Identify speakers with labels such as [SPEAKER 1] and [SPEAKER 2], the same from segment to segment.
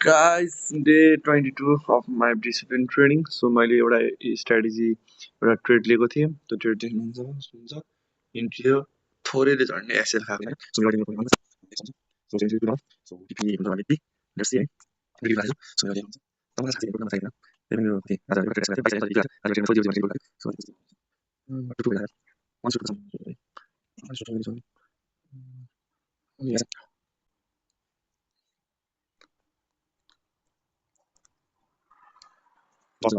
[SPEAKER 1] Guys, day 22 of my discipline training. So मैले एउटा strategy एउटा ट्रेड लिएको थिएँ. त्यो ट्रेड देख्नुहुन्छ इन्ट्री थोरैले झर्ने एसएल खाएको हैन. सो मैले पनि गर्नु सो चाहिँ त्यो सो टिपी हुन्छ भने टिपी लेट्स सी है. बिग राजु सो मैले हुन्छ. तपाईलाई साथी गर्न चाहिदैन. त्यही मेरो के आज एउटा ट्रेड गरेँ. पैसा आज ट्रेड खोजियो भने सो टु बेला वान सुट सो यस पज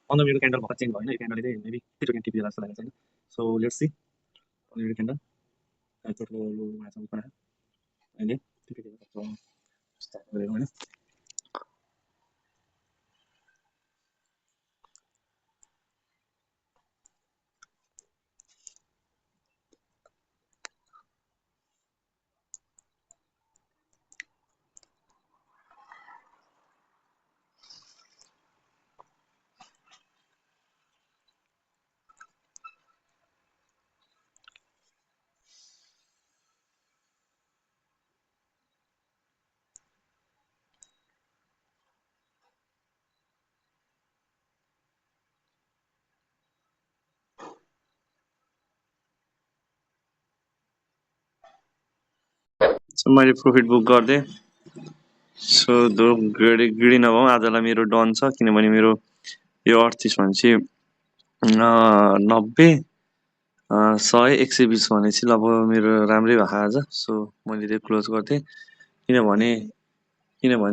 [SPEAKER 1] अन्त मेरो क्यान्डल भर्खर चेन्ज भयो हैन. यो क्यान्डलले चाहिँ मेबी त्यो टिपी जस्तो लागेको छैन. सो लेट्स सी मेरो क्यान्डल टोटल लो माछा पनि अहिले टिपी स्टार्ट गरेको हैन. सो मैले प्रफिट बुक गर्दै सो दो ग्रेडी नभऊ आजलाई मेरो डन छ किनभने मेरो यो 38 भनेपछि 90 100 120 भनेपछि अब मेरो राम्रै भएको आज. सो मैले त्यो क्लोज गर्थे किनभने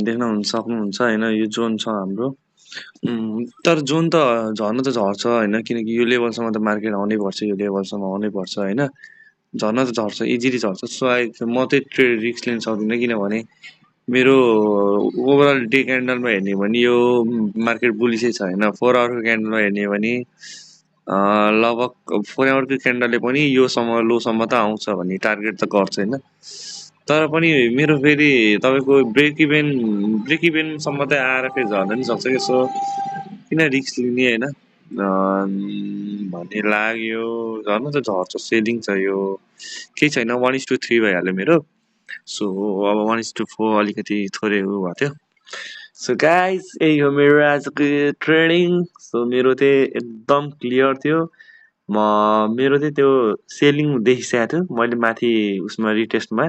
[SPEAKER 1] देख्न सक्नुहुन्छ हैन यो जोन छ हाम्रो. तर जोन त झर्न त झर्छ हैन किनकि यो लेभलसम्म त मार्केट आउनै पर्छ. यो लेभलसम्म आउनै पर्छ हैन. झर्न त झर्छ इजिली झर्छ. सो म चाहिँ ट्रेड रिस्क लिन सक्दिनँ किनभने मेरो ओभरअल डे क्यान्डलमा हेर्ने भने यो मार्केट बुलिसै छ हैन. 4 आवरको क्यान्डलमा हेर्ने भने लगभग 4 आवरको क्यान्डलले पनि योसम्म लोसम्म त आउँछ भन्ने टार्गेट त गर्छ हैन. तर पनि मेरो फेरि तपाईको ब्रेक इभेनसम्म त आएर फेरि झर्न पनि सक्छ के. सो किन रिस्क लिने हैन भन्ने लाग्यो. झर्न त झर्छ सेलिङ छ यो केही छैन. 1:3 भइहाल्यो मेरो. सो अब 1:4 अलिकति थोरै भएको थियो. सो गाइज यही हो मेरो आजको ट्रेनिङ. सो मेरो चाहिँ एकदम क्लियर थियो. मेरो चाहिँ त्यो सेलिङ देखिसकेको थियो. मैले माथि उसमा रिटेस्टमा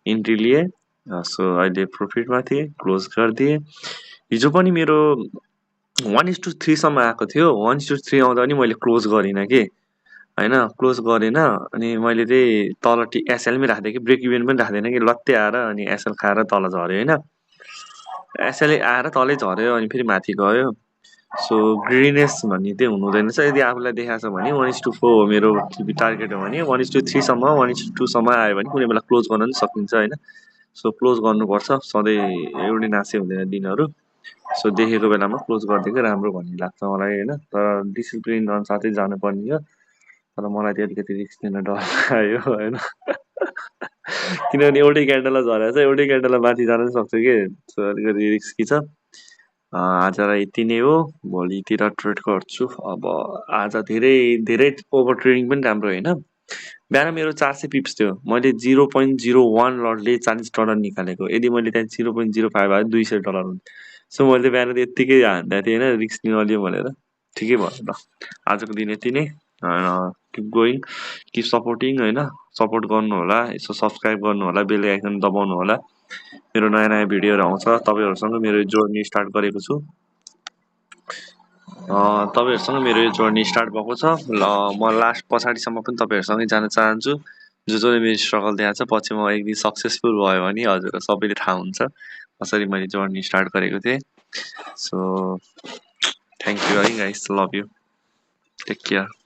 [SPEAKER 1] इन्ट्री लिएँ. सो अहिले प्रफिटमा थिएँ. क्लोज गरिदिएँ. हिजो पनि मेरो 1:3 सम्म आएको थियो. 1:3 आउँदा पनि मैले क्लोज गरिनँ के हैन. क्लोज गरेन अनि मैले चाहिँ तल एसएलमै राख्दै कि ब्रेक इभेन पनि राख्दैन कि लत्ते आएर अनि एसएल खाएर तल झऱ्यो हैन. एसएल आएर तलै झऱ्यो अनि फेरि माथि गयो. सो ग्रिनेस भन्ने चाहिँ हुनु हुँदैन रहेछ. यदि आफूलाई देखाएको छ भने 1:4 हो मेरो टार्गेट हो भने 1:3 सम्म 1:2 सम्म आयो भने कुनै बेला क्लोज गर्न पनि सकिन्छ हैन. सो क्लोज गर्नुपर्छ. सधैँ एउटै नासे हुँदैन दिनहरू. सो देखेको बेलामा क्लोज गरिदिएको राम्रो भन्ने लाग्छ मलाई हैन. तर डिसिप्लिन अनुसार जानुपर्ने हो. तर मलाई चाहिँ अलिकति रिस्क लिन डर लाग्यो हैन. किनभने एउटै क्यान्डललाई झरेको छ. एउटै क्यान्डललाई माथि जान पनि सक्छ के. सो अलिकति रिस्की छ. आजलाई यति नै हो. भोलितिर ट्रेड गर्छु. अब आज धेरै ओभर ट्रेडिङ पनि राम्रो होइन. बिहान मेरो 400 पिप्स थियो. मैले 0.01 लटले $40 निकालेको. यदि मैले त्यहाँ 0.05 हाले $200 हुन्थ्यो. सो मैले बिहान त यत्तिकै हान्दा थिएँ होइन रिस्क लियो भनेर. ठिकै भयो ल. आजको दिन यति नै. किप गोइङ किप सपोर्टिङ होइन. सपोर्ट गर्नु होला. यसो सब्सक्राइब गर्नु होला. बेल आइकन दबाउनु होला. मेरो नयाँ भिडियोहरू आउँछ. तपाईँहरूसँग मेरो जर्नी स्टार्ट गरेको छु. तपाईँहरूसँग मेरो यो जर्नी स्टार्ट भएको छ. म लास्ट पछाडिसम्म पनि तपाईँहरूसँगै जान चाहन्छु. जसले मेरो स्ट्रगल देखाएको छ. पछि म एक दिन सक्सेसफुल भयो भने हजुर सबैले थाहा हुन्छ कसरी मैले जर्नी स्टार्ट गरेको थिएँ. सो थ्याङ्क यू है guys. Love you. Take care.